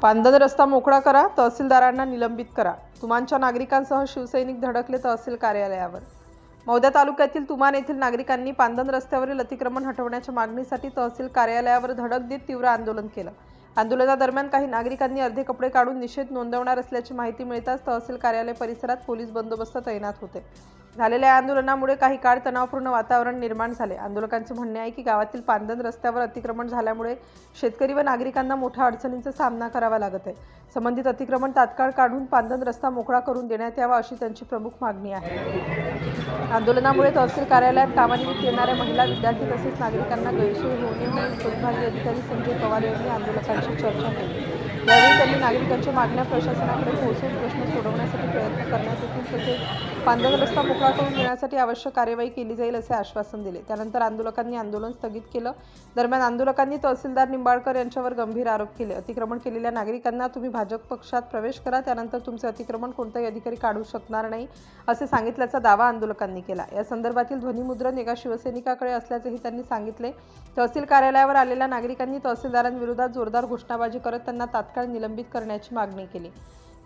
पांदन रस्ता मोकळा करा, तहसीलदारांना निलंबित करा. तुमानच्या नागरिकांसह शिवसैनिक धडकले तहसील कार्यालयावर. मौदा तालुक्यातील तुमान येथील नागरिकांनी पांदन रस्त्यावरील अतिक्रमण हटवण्याच्या मागणीसाठी तहसील कार्यालयावर धडक देत तीव्र आंदोलन केलं. आंदोलनादरम्यान काही नागरिकांनी अर्धे कपडे काढून निषेध नोंदवणार असल्याची माहिती मिळताच तहसील कार्यालय परिसरात पोलीस बंदोबस्त तैनात होते. झालेल्या या आंदोलनामुळे काही काळ तणावपूर्ण वातावरण निर्माण झाले. आंदोलकांचे म्हणणे आहे की गावातील पांदन रस्त्यावर अतिक्रमण झाल्यामुळे शेतकरी व नागरिकांना मोठ्या अडचणींचा सामना करावा लागत आहे. संबंधित अतिक्रमण तात्काळ काढून पांदन रस्ता मोकळा करून देण्यात यावा अशी त्यांची प्रमुख मागणी आहे. आंदोलनामुळे तहसील कार्यालयात कामानिमित्त येणाऱ्या महिला, विद्यार्थी तसेच नागरिकांना गैरसोय होऊ नये म्हणून उपविभागीय अधिकारी संजय पवार यांनी आंदोलकांशी चर्चा केली. यावेळी त्यांनी नागरिकांच्या मागण्या प्रशासनाकडे पोहोचवून प्रश्न सोडवण्यासाठी प्रयत्न करण्यात येतील तसेच पांदन रस्ता मोकळा करून देण्यासाठी आवश्यक कार्यवाही केली जाईल असे आश्वासन दिले. त्यानंतर आंदोलकांनी आंदोलन स्थगित केलं. दरम्यान आंदोलकांनी तहसीलदार निंबाळकर यांच्यावर गंभीर आरोप केले. अतिक्रमण केलेल्या नागरिकांना तुम्ही भाजप पक्षात प्रवेश करा, त्यानंतर तुमचे अतिक्रमण कोणताही अधिकारी काढू शकणार नाही असे सांगितल्याचा दावा आंदोलकांनी केला. या संदर्भातील ध्वनिमुद्रण एका शिवसैनिकाकडे असल्याचेही त्यांनी सांगितले. तहसील कार्यालयावर आलेल्या नागरिकांनी तहसीलदारांविरोधात जोरदार घोषणाबाजी करत त्यांना तात्काळ निलंबित करण्याची मागणी केली.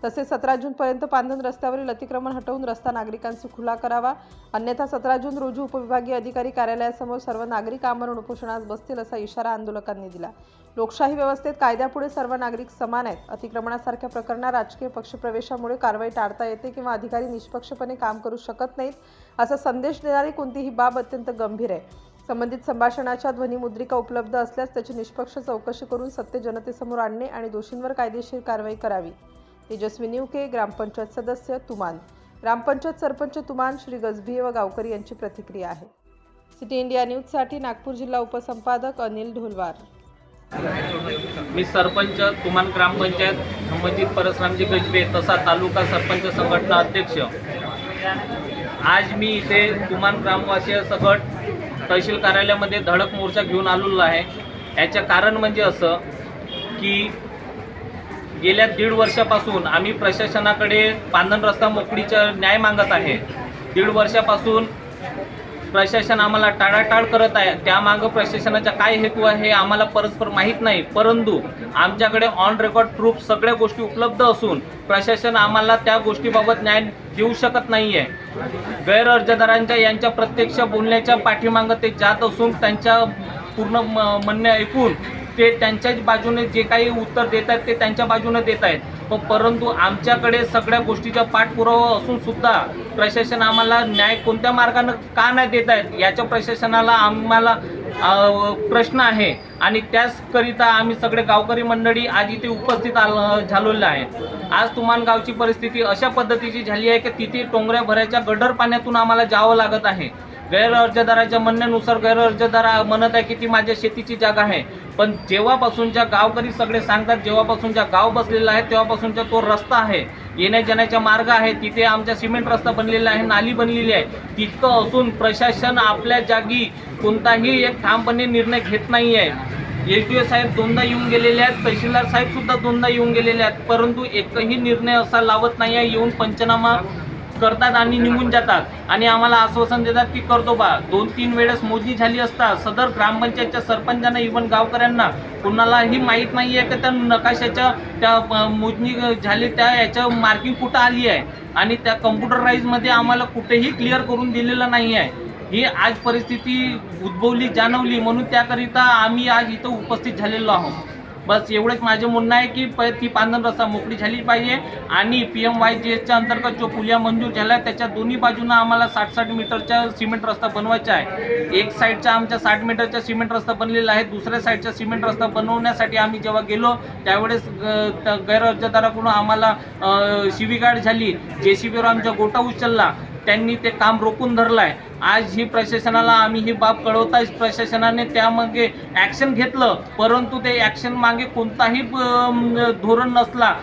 तसेच 17 जूनपर्यंत पांदन रस्त्यावरील अतिक्रमण हटवून रस्ता नागरिकांसाठी खुला करावा, अन्यथा 17 जून रोजी उपविभागीय अधिकारी कार्यालयासमोर सर्व नागरिक आमरण उपोषणास बसतील असा इशारा आंदोलकांनी दिला. लोकशाही व्यवस्थेत कायद्यापुढे सर्व नागरिक समान आहेत. अतिक्रमणासारख्या प्रकरणात राजकीय पक्षप्रवेशामुळे कारवाई टाळता येते किंवा अधिकारी निष्पक्षपणे काम करू शकत नाहीत असा संदेश देणारी कोणतीही बाब अत्यंत गंभीर आहे. संबंधित संभाषणाच्या ध्वनिमुद्रिका उपलब्ध असल्यास त्याची निष्पक्ष चौकशी करून सत्य जनतेसमोर आणणे आणि दोषींवर कायदेशीर कारवाई करावी. तेजस्वी निवके, ग्रामपंचायत सदस्य तुमान, ग्रामपंचायत सरपंच तुमान, श्री गजभिये व गावकरी यांची प्रतिक्रिया आहे. सिटी इंडिया न्यूजसाठी नागपूर जिल्हा उपसंपादक अनिल ढोलवार. मी सरपंच तुमान ग्रामपंचायत संबंधित परसरामजी गजभिये तसा तालुका सरपंच संघटना अध्यक्ष. आज मी इथे तुमान ग्रामवासी सगट तहसील कार्यालयामध्ये धडक मोर्चा घेऊन आलेलो आहे. याचं कारण म्हणजे असं की गेल्या 1.5 वर्षापासून आम्ही प्रशासनाकडे पांदन रस्ता मोकळीचा न्याय मागत आहे. 1.5 वर्षापासून प्रशासन आम्हाला टाळाटाळ करत आहे. त्यामागं प्रशासनाचा काय हेतू आहे हे आम्हाला परस्पर माहीत नाही, परंतु आमच्याकडे ऑन रेकॉर्ड प्रूफ सगळ्या गोष्टी उपलब्ध असून प्रशासन आम्हाला त्या गोष्टीबाबत न्याय देऊ शकत नाही आहे. गैर अर्जदारांच्या यांच्या प्रत्यक्ष बोलण्याच्या पाठीमागं ते जात असून त्यांच्या पूर्ण म्हणणे ऐकून ते त्यांच्याच बाजूने जे काही उत्तर देत आहेत ते त्यांच्या बाजूने देत आहेत. परंतु आमच्याकडे सगळ्या गोष्टीचा पाठपुरावा असून सुद्धा प्रशासन आम्हाला न्याय कोणत्या मार्गाने का नाही देत आहेत याच्या प्रशासनाला आम्हाला प्रश्न आहे. आणि त्याचकरिता आम्ही सगळे गावकरी मंडळी आज इथे उपस्थित झालेलो आहे. आज तुमान गावची परिस्थिती अशा पद्धतीची झाली आहे की तिथे टोंगऱ्या भरायच्या गडर पाण्यातून आम्हाला जावं लागत आहे. गैर अर्जदाराच्या म्हणण्यानुसार गैर अर्जदार म्हणत आहे की ती माझ्या शेतीची जागा आहे, पण जेव्हापासूनच्या गावकरी सगळे सांगतात जेव्हापासूनच्या गाव बसलेला आहे तेव्हापासूनचा तो रस्ता आहे, येण्या जाण्याचा मार्ग आहे, तिथे आमचा सिमेंट रस्ता बनलेला आहे, नाली बनलेली आहे. तितकं असून प्रशासन आपल्या जागी कोणताही एक ठामपणे निर्णय घेत नाही आहे. LTO साहेब 2दा येऊन गेलेले आहेत, तहसीलदार साहेब सुद्धा 2दा येऊन गेलेले आहेत, परंतु एकही निर्णय असा लावत नाही आहे. येऊन पंचनामा करतात आणि निघून जातात आणि आम्हाला आश्वासन देतात की करतो बा. 2-3 वेळेस मोजणी झाली असता सदर ग्रामपंचायतच्या सरपंचांना इव्हन गावकऱ्यांना कोणालाही माहीत नाही आहे की त्या नकाशाच्या त्या मोजणी झाली त्या याच्या मार्किंग कुठं आली आहे आणि त्या कम्प्युटराईजमध्ये आम्हाला कुठेही क्लिअर करून दिलेलं नाही आहे. ही आज परिस्थिती उद्भवली जाणवली म्हणून त्याकरिता आम्ही आज इथं उपस्थित झालेलो आहोत. बस एवढंच माझं म्हणणं आहे की ती पांदन रस्ता मोकळी झाली पाहिजे आणि PMYGSच्या अंतर्गत जो पुलिया मंजूर झाला आहे त्याच्या दोन्ही बाजूंना आम्हाला 60-60 मीटरचा सिमेंट रस्ता बनवायचा आहे. एक साईडचा आमच्या 60 मीटरचा सिमेंट रस्ता बनलेला आहे, दुसऱ्या साईडचा सिमेंट रस्ता बनवण्यासाठी आम्ही जेव्हा गेलो त्यावेळेस गैर अर्जदाराकडून आम्हाला शिवीगाळ झाली. JCBवर आमचा गोटा उचलला, त्यांनी ते काम रोखून धरलं आहे. आज ही प्रशासनाला आम्ही ही बाब कळवताच प्रशासनाने त्यामागे ॲक्शन घेतलं, परंतु ते ॲक्शन मागे कोणताही धोरण नसला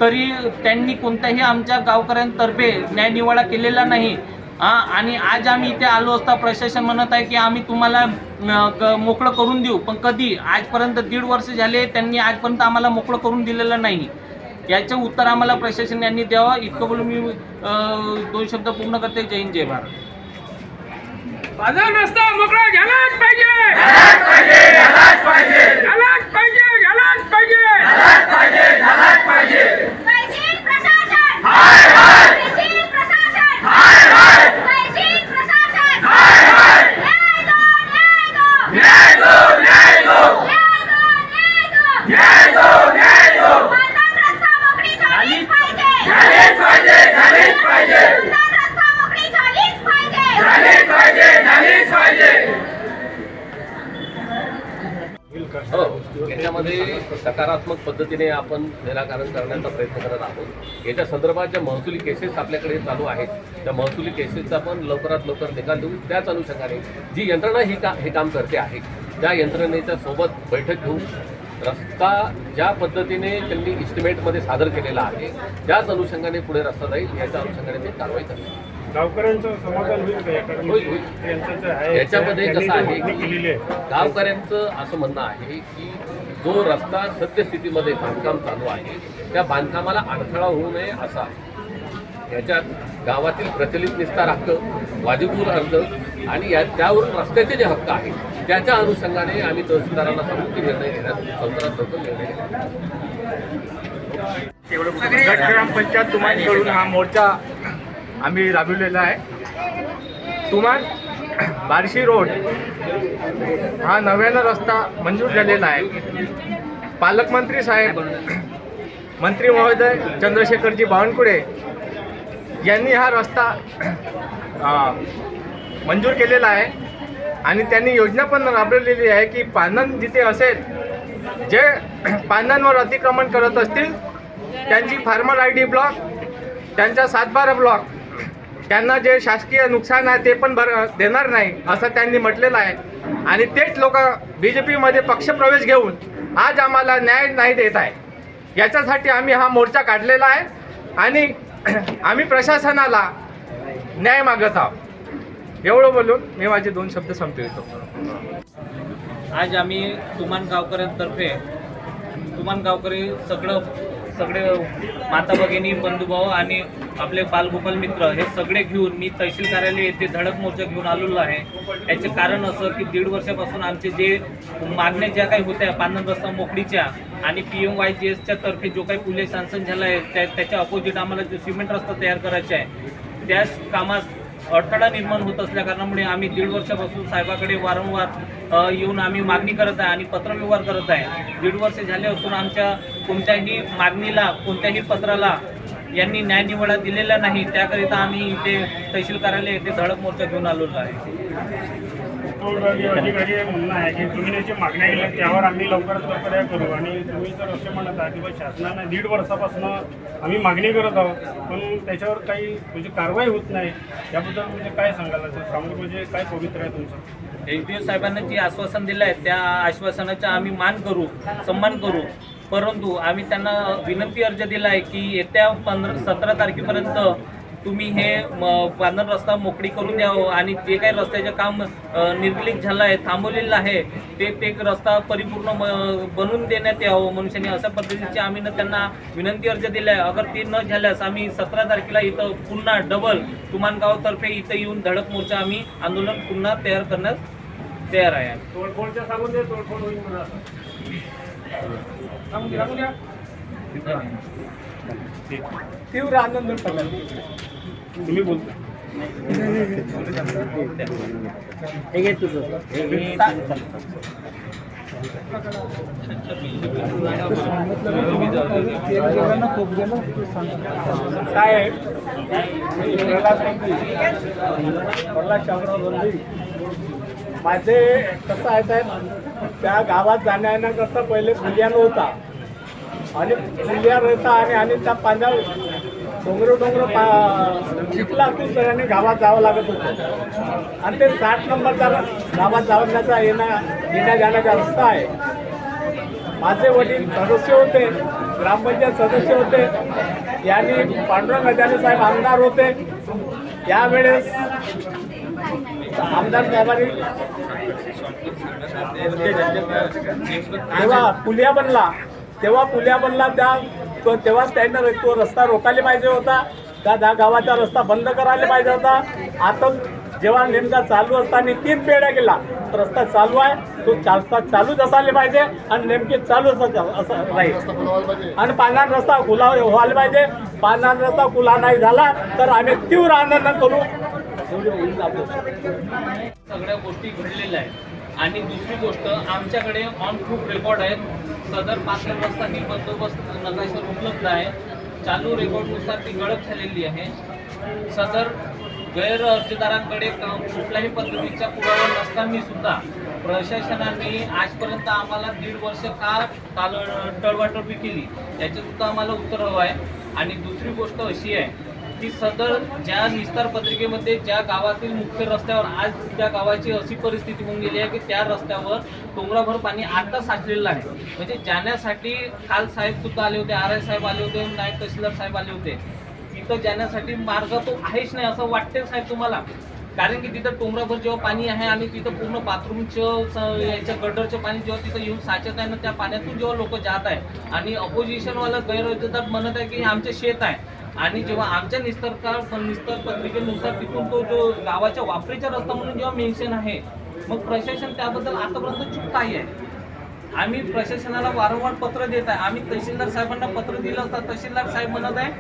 तरी त्यांनी कोणत्याही आमच्या गावकऱ्यांतर्फे न्यायनिवाडा केलेला नाही. आणि आज आम्ही इथे आलो असता प्रशासन म्हणत आहे की आम्ही तुम्हाला मोकळं करून देऊ, पण कधी? आजपर्यंत 1.5 वर्ष झाले त्यांनी आजपर्यंत आम्हाला मोकळं करून दिलेलं नाही. याचं उत्तर आम्हाला प्रशासन यांनी द्यावं. इतकं बोलून मी 2 शब्द पूर्ण करते. जय हिंद, जय भारत. पांदन रस्ता मोकळा झालाच पाहिजे. झालाच पाहिजे. झालाच पाहिजे. झालाच पाहिजे. झालाच पाहिजे. झालाच याच्यामध्ये सकारात्मक पद्धतीने आपण निराकरण करण्याचा प्रयत्न करत आहोत. याच्या संदर्भात ज्या महसुली केसेस आपल्याकडे चालू आहेत त्या महसुली केसेसचा पण लवकरात लवकर निकाल देऊ. त्याच अनुषंगाने जी यंत्रणा हे काम करते आहे त्या यंत्रणेच्या सोबत बैठक घेऊन रस्ता ज्या पद्धतीने त्यांनी इस्टिमेटमध्ये सादर केलेला आहे त्याच अनुषंगाने पुढे रस्ता जाईल. याच्या अनुषंगाने ते कारवाई करतील. गावकऱ्यांचं समाधान होईल का? कारण होईल, होईल. त्यांचं जे आहे याच्यामध्ये कसं आहे त्यांनी की केलेली आहे. गावकऱ्यांचं असं म्हणणं आहे की जो रस्ता सद्यस्थितीमध्ये बांधकाम चालू आहे त्या बांधकामाला अडथळा होऊ नये असा याच्यात गावातील प्रचलित निस्तार हक्क, वाजिबूर अर्ज आणि त्यावरून रस्त्याचे जे हक्क आहेत त्याच्या अनुषंगाने आम्ही तहसीलदारांना सांगून की निर्णय घेण्यात लवकरात लवकर निर्णय घेण्यात. गट ग्रामपंचायत तुमानकडून हा मोर्चा आम्ही राबविलेला आहे. तुमान बार्शी रोड हा नव्यानं रस्ता मंजूर झालेला आहे. पालकमंत्री साहेब, मंत्री महोदय चंद्रशेखरजी बावनकुळे यांनी हा रस्ता मंजूर केलेला आहे आणि त्यांनी योजना पण राबवलेली आहे की पानन जिथे असेल, जे पानांवर अतिक्रमण करत असतील त्यांची फार्मर ID ब्लॉक, त्यांचा 7/12 ब्लॉक, त्यांना जे शासकीय नुकसान आहे ते पण देणार नाही असं त्यांनी म्हटलेलं आहे. आणि तेच लोक BJPमध्ये पक्षप्रवेश घेऊन आज आम्हाला न्याय नाही देत आहे. याच्यासाठी आम्ही हा मोर्चा काढलेला आहे आणि आम्ही प्रशासनाला न्याय मागत आहोत. एवढं बोलून मी माझे 2 शब्द संपवितो. आज आम्ही तुमान गावकऱ्यांतर्फे तुमान गावकरी सगळे माता भगिनी, बंधुभाऊ आणि आपले बालगोपाल मित्र हे सगळे घेऊन मी तहसील कार्यालय येथे धडक मोर्चा घेऊन आलेलो आहे. याचे कारण असं की 1.5 वर्षापासून आमचे जे मागण्या ज्या काही होत्या पानन रस्ता मोकळीच्या आणि PMYGSच्या तर्फे जो काही पुले सँक्शन झाला आहे त्याच्या अपोजिट आम्हाला जो सिमेंट रस्ता तयार करायचा आहे त्याच कामास अडथळा निर्माण होत असल्या कारणामुळे आम्ही 1.5 वर्षापासून साहेबाकडे वारंवार येऊन आम्ही मागणी करत आहे आणि पत्रव्यवहार करत आहे. 1.5 वर्ष झाले असून आमच्या कोणत्याही मागणीला, कोणत्याही पत्राला यांनी न्यायनिवाडा दिलेला नाही. त्याकरिता आम्ही इथे तहसील कार्यालय येथे धडक मोर्चा घेऊन आलेलो आहे. अधिकारी म्हणणं आहे की तुम्ही त्याची मागण्या केल्या त्यावर आम्ही लवकरात लवकर करू आणि तुम्ही जर असे म्हणत आहात की शासनाने 1.5 वर्षापासून आम्ही मागणी करत आहोत पण त्याच्यावर काही म्हणजे कारवाई होत नाही, याबद्दल म्हणजे काय सांगाल? सांगू म्हणजे काय पवित्र आहे तुमचं? HDO साहेबांना जे आश्वासन दिलं आहे त्या आश्वासनाचा आम्ही सन्मान करू. परंतु आम्ही त्यांना विनंती अर्ज दिला आहे की येत्या 17 तारखेपर्यंत तुम्ही हे पानन रस्ता मोकळी करून द्यावं आणि जे काही रस्त्याचं काम निर्गलित झालं आहे, थांबवलेलं आहे ते रस्ता परिपूर्ण बनवून देण्यात यावं मनुष्याने अशा पद्धतीचे आम्ही त्यांना विनंती अर्ज दिला आहे. अगर ते न झाल्यास आम्ही 17 तारखेला इथं पुन्हा डबल तुमान गावातर्फे इथं येऊन धडक मोर्चा आम्ही आंदोलन पुन्हा तयार करण्यास तयार आहे. तोडफोडच्या सांगून दे, तोडफोड होईल म्हणा. सांगून द्या. तीव्र आनंद तुम्ही बोलता. साहेब माझे कसं आहे साहेब, त्या गावात जाण्याकरता पहिले पुलिया नव्हता आणि पुलिया रहता आणि त्या पांढऱ्या डोंगर चिखलातून सगळ्यांनी गावात जावं लागत होतं आणि ते 60 नंबरचा गावात जाण्याचा येण्या जाण्याचा रस्ता आहे. माझे वडील सदस्य होते, ग्रामपंचायत सदस्य होते, यांनी पांडुरंग गजानन साहेब आमदार होते. यावेळेस आमदार साहेबांनी तेव्हा पुलिया बनला तेव्हाच त्यांना तो रस्ता रोखायला पाहिजे होता, त्या गावाचा रस्ता बंद करायला पाहिजे होता. आता जेव्हा नेमका चालू असताना 3 पेढ्या गेला, रस्ता चालू आहे, तो चालूच असायला पाहिजे आणि नेमके चालू असं राहील आणि पानान रस्ता खुला व्हायला पाहिजे. पानान रस्ता खुला नाही झाला तर आम्ही तीव्र आंदोलन करू. सगळ्या गोष्टी घडलेल्या आहेत आणि दुसरी गोष्ट आमच्याकडे ऑन प्रूफ रेकॉर्ड आहेत. सदर पानन रस्ता ही बंदोबस्त नकाशावर उपलब्ध आहे. चालू रेकॉर्डनुसार ती गळत झालेली आहे. सदर गैर अर्जदारांकडे कुठल्याही पद्धतीचा पुरावा नसताना सुद्धा प्रशासनाने आजपर्यंत आम्हाला 1.5 वर्ष का टळवाटळवी केली याचं सुद्धा आम्हाला उत्तर हवं आहे. आणि दुसरी गोष्ट अशी आहे की सदर ज्या निस्तार पत्रिकेमध्ये ज्या गावातील मुख्य रस्त्यावर आज त्या गावाची अशी परिस्थिती होऊन गेली आहे की त्या रस्त्यावर डोंगराभर पाणी आता साचलेलं आहे. म्हणजे जाण्यासाठी काल साहेब सुद्धा आले होते, RI साहेब आले होते, नायब तहसीलदार साहेब आले होते. तिथं जाण्यासाठी मार्ग तो आहेच नाही असं वाटते साहेब तुम्हाला, कारण की तिथं डोंगराभर जेव्हा पाणी आहे आणि तिथं पूर्ण बाथरूमचं याच्या गटरचं पाणी जेव्हा तिथं येऊन साचत आहे ना, त्या पाण्यातून जेव्हा लोक जात आहे आणि अपोजिशनवाला गैरहजरदार म्हणत आहे की आमचे शेत आहे. आणि जेव्हा आमच्या निस्तार पत्रिकेनुसार तिथून तो जो गावाच्या वापरीचा रस्ता म्हणून जेव्हा मेन्शन आहे, मग प्रशासन त्याबद्दल आतापर्यंत चूक काय आहे? आम्ही प्रशासनाला वारंवार पत्र देत आहे. आम्ही तहसीलदार साहेबांना पत्र दिलं असतं. तहसीलदार साहेब म्हणत आहे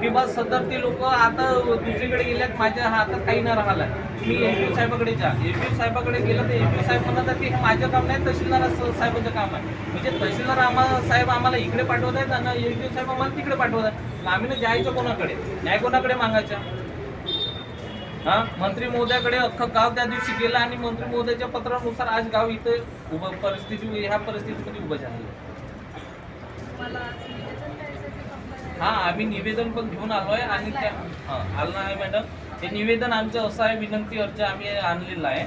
की बा सदर ते लोक आता दुसरीकडे गेल्यात, माझ्या हातात काही न राहिला, मी MP साहेबाकडे जा. MP साहेबाकडे गेलं तर MP साहेब म्हणत आहे की हे माझं काम नाही, तहसीलदार साहेबांचं काम आहे. म्हणजे तहसीलदार साहेब आम्हाला इकडे पाठवत आहेत आणि MP साहेब आम्हाला तिकडे पाठवत आहेत. आम्ही जायचं कोणाकडे, न्याय कोणाकडे मागायचा? मंत्री महोदयाकडे अख्खं गाव त्या दिवशी गेला आणि मंत्री महोदयाच्या पत्रानुसार आज गाव इथे ह्या परिस्थितीमध्ये उभं झालं. आम्ही निवेदन पण घेऊन आलोय आणि त्या आलं आहे मॅडम. हे निवेदन आमचं असं आहे, विनंती अर्ज आम्ही आणलेला आहे.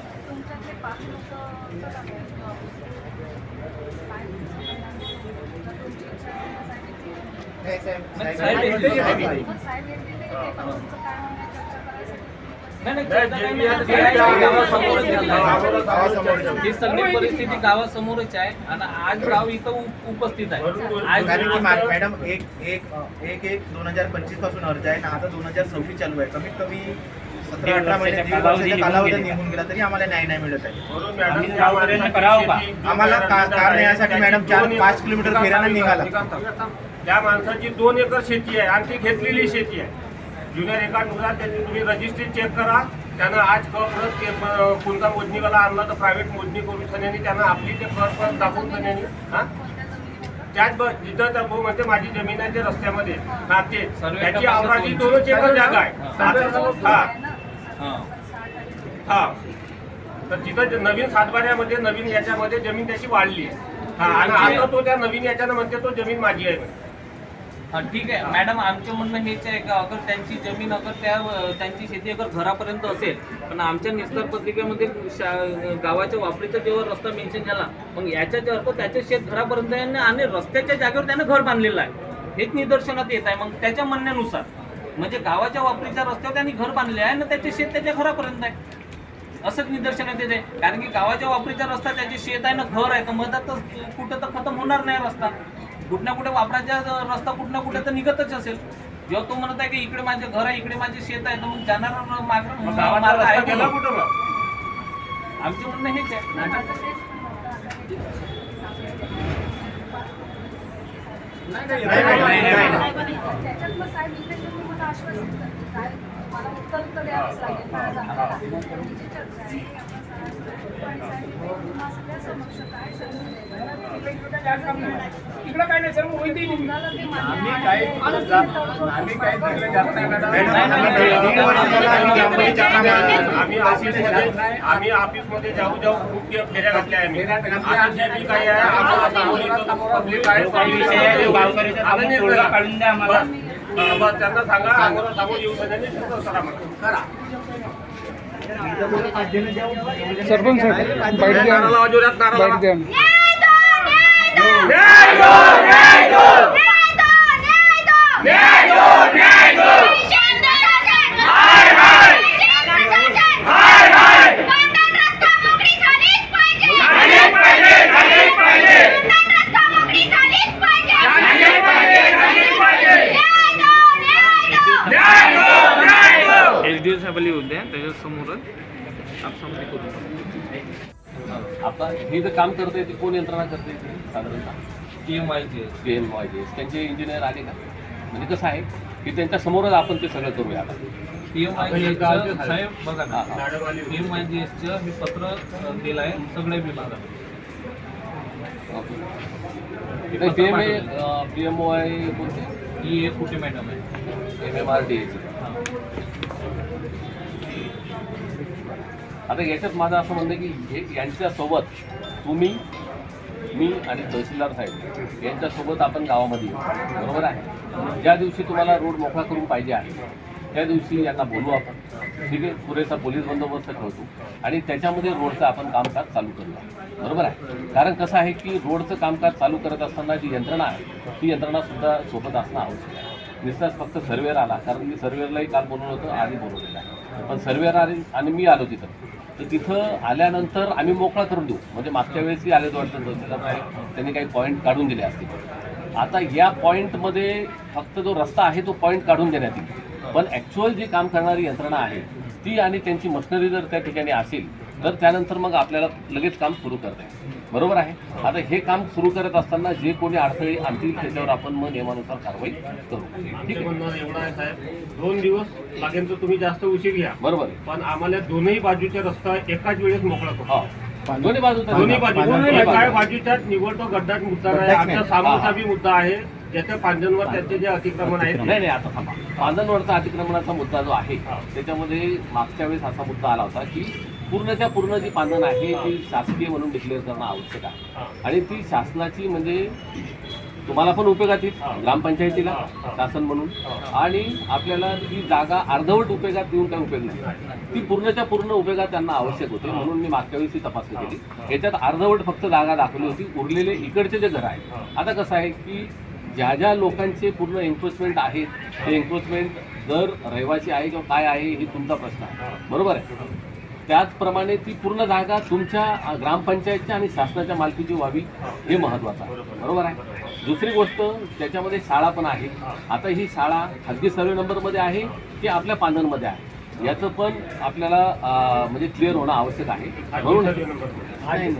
ही सगळी परिस्थिती गावासमोरच आहे आणि आज गाव इथं उपस्थित आहे. मॅडम 1/1/2025 पासून अर्ज आहे ना, आता 2026 चालू आहे. कमीत कमी 17-18 महिने कालावधी निघून गेला तरी आम्हाला न्याय नाही मिळत आहे. आम्हाला कार न्यायासाठी मॅडम 4-5 किलोमीटर फेऱ्यानं निघाला. त्या माणसाची 2 एकर शेती आहे आणि ती घेतलेली शेती आहे. जुन्या रेकॉर्डनुसार त्यांनी तुम्ही रजिस्ट्री चेक करा. त्यानं आज परत कोणता मोजणीवाला आणला तर प्रायव्हेट मोजणी करून सन्यानी त्यानं आपली ते परत दाखवून सन्यानी त्याच जिथं तर म्हणजे माझी जमीन आहे ते रस्त्यामध्ये ते त्याची आवराची 2 एकर जागा आहे. तर तिथं नवीन सातबाऱ्यामध्ये नवीन याच्यामध्ये जमीन त्याची वाढली आहे आणि आता तो त्या नवीन याच्यानं म्हणते तो जमीन माझी आहे. ठीक आहे मॅडम, आमचं म्हणणं हेच आहे का अगर त्यांची जमीन त्यांची शेती अगर घरापर्यंत असेल, पण आमच्या निस्तार पत्रिकेमध्ये गावाच्या वापरीचा जेव्हा रस्ता मेन्शन झाला, मग याच्याच अर्थ त्याच्या शेत घरापर्यंत आहे आणि रस्त्याच्या जागेवर त्यानं घर बांधलेलं आहे हेच निदर्शनात येत आहे. मग त्याच्या म्हणण्यानुसार म्हणजे गावाच्या वापरीच्या रस्त्यावर त्यांनी घर बांधले आहे आणि त्याचे शेत त्याच्या घरापर्यंत आहे असंच निदर्शनात येत आहे. कारण की गावाच्या वापरीचा रस्ता त्याचे शेत आहे ना घर आहे, तर मधातच कुठं तर खतम होणार नाही रस्ता. कुठं ना कुठे वापरायचा रस्ता कुठं ना कुठे तर निघतच असेल. जेव्हा तो म्हणत आहे की इकडे माझे घर आहे, इकडे माझे शेत आहे, तर मग जाणार मार्ग आहे कुठं? आमचं म्हणणं हेच आहे. आम्ही ऑफिसमध्ये जाऊ खूप फेऱ्या घातल्या आहे. त्यांना सांगा आम्हाला सांगून येऊ करा. सरपंच SDO साहेबांनी होते त्याच्यासमोरच आता हे जे काम करते ते कोण यंत्रणा करते साधारणतः? PMYGS त्यांचे इंजिनियर आले का? म्हणजे कसं आहे की त्यांच्या समोरच आपण ते सगळं करूया. आता PMYGS साहेब बघा ना, PMYGSचं मी पत्र दिलं आहे सगळ्या विभागाला. PMY कोणते? ही एक कुठे मॅडम आहे MMRDA. आता याच्यात माझं असं म्हणणं आहे की यांच्यासोबत तुम्ही, मी आणि तहसीलदार साहेब यांच्यासोबत आपण गावामध्ये येऊ, बरोबर आहे. ज्या दिवशी तुम्हाला रोड मोकळा करून पाहिजे आहे त्या दिवशी यांना बोलवू आपण, ठीक आहे. पुरेसा पोलीस बंदोबस्त ठेवतो आणि त्याच्यामध्ये रोडचं आपण कामकाज चालू करूया, बरोबर आहे. कारण कसं आहे की रोडचं कामकाज चालू करत असताना जी यंत्रणा आहे ती यंत्रणासुद्धा सोबत असणं आवश्यक आहे. नुसताच फक्त सर्वेअर आला, कारण मी सर्वेअरलाही काल बोलवलं होतं, आधी बोलवलेलं आहे, पण सर्वेअर आले आणि मी आलो तिथं, तर तिथं आल्यानंतर आम्ही मोकळा करून देऊ. म्हणजे मागच्या वेळेसही आले वाटतं तहसीलदार साहेब, त्यांनी काही पॉईंट काढून दिले असतील. आता या पॉईंटमध्ये फक्त जो रस्ता आहे तो पॉईंट काढून देण्यात येईल, पण ॲक्च्युअल जी काम करणारी यंत्रणा आहे ती आणि त्यांची मशिनरी जर त्या ठिकाणी असेल तर त्यानंतर मग आपल्याला लगेच काम सुरू करता येईल, बरोबर आहे. आता हे काम सुरू करत असताना जे कोणी अडथळे आणतील त्याच्यावर आपण मग नियमानुसार कारवाई करू, ठीक आहे. एवढा आहे साहेब, 2 दिवस लागेल तर तुम्ही जास्त उशीर घ्या, बरोबर आहे. पण आम्हाला दोन्ही बाजूचा रस्ता एकाच वेळेस मोकळा करू. दोन्ही बाजूचा काय बाजूच्या निवडतो गड्डाच मुद्दा नाही, आमचा सामोसा बी मुद्दा आहे, ज्याच्या पांजनवर त्याचे जे अतिक्रमण आहेत. नाही आता थांबा, पांजनवरचा अतिक्रमणाचा मुद्दा जो आहे त्याच्यामध्ये मागच्या वेळेस असा मुद्दा आला होता की पूर्णच्या पूर्ण जी पांजन आहे ती शासकीय म्हणून डिक्लेअर करणं आवश्यक आहे आणि ती शासनाची म्हणजे तुम्हाला पण उपयोगात येईल, ग्रामपंचायतीला शासन म्हणून, आणि आपल्याला ती जागा अर्धवट उपयोगात देऊन काय उपयोग नाही, ती पूर्णच्या पूर्ण उपयोगात त्यांना आवश्यक होते. म्हणून मी मागच्या वेळेस तपासणी केली, याच्यात अर्धवट फक्त जागा दाखवली होती, उरलेले इकडचे जे घर आहे. आता कसं आहे की ज्या ज्या लोकांचे पूर्ण एन्क्रोचमेंट आहेत ते एन्क्रोचमेंट जर रहिवासी आहे किंवा काय आहे ही तुमचा प्रश्न आहे, बरोबर आहे. त्याचप्रमाणे ती पूर्ण जागा तुमच्या ग्रामपंचायतच्या आणि शासनाच्या मालकीची व्हावी हे महत्त्वाचं आहे, बरोबर आहे. दुसरी गोष्ट त्याच्यामध्ये शाळा पण आहे. आता ही शाळा खाजगी सर्वे नंबरमध्ये आहे की आपल्या पांजनमध्ये आहे याचं पण आपल्याला म्हणजे क्लिअर होणं आवश्यक आहे. म्हणून नाही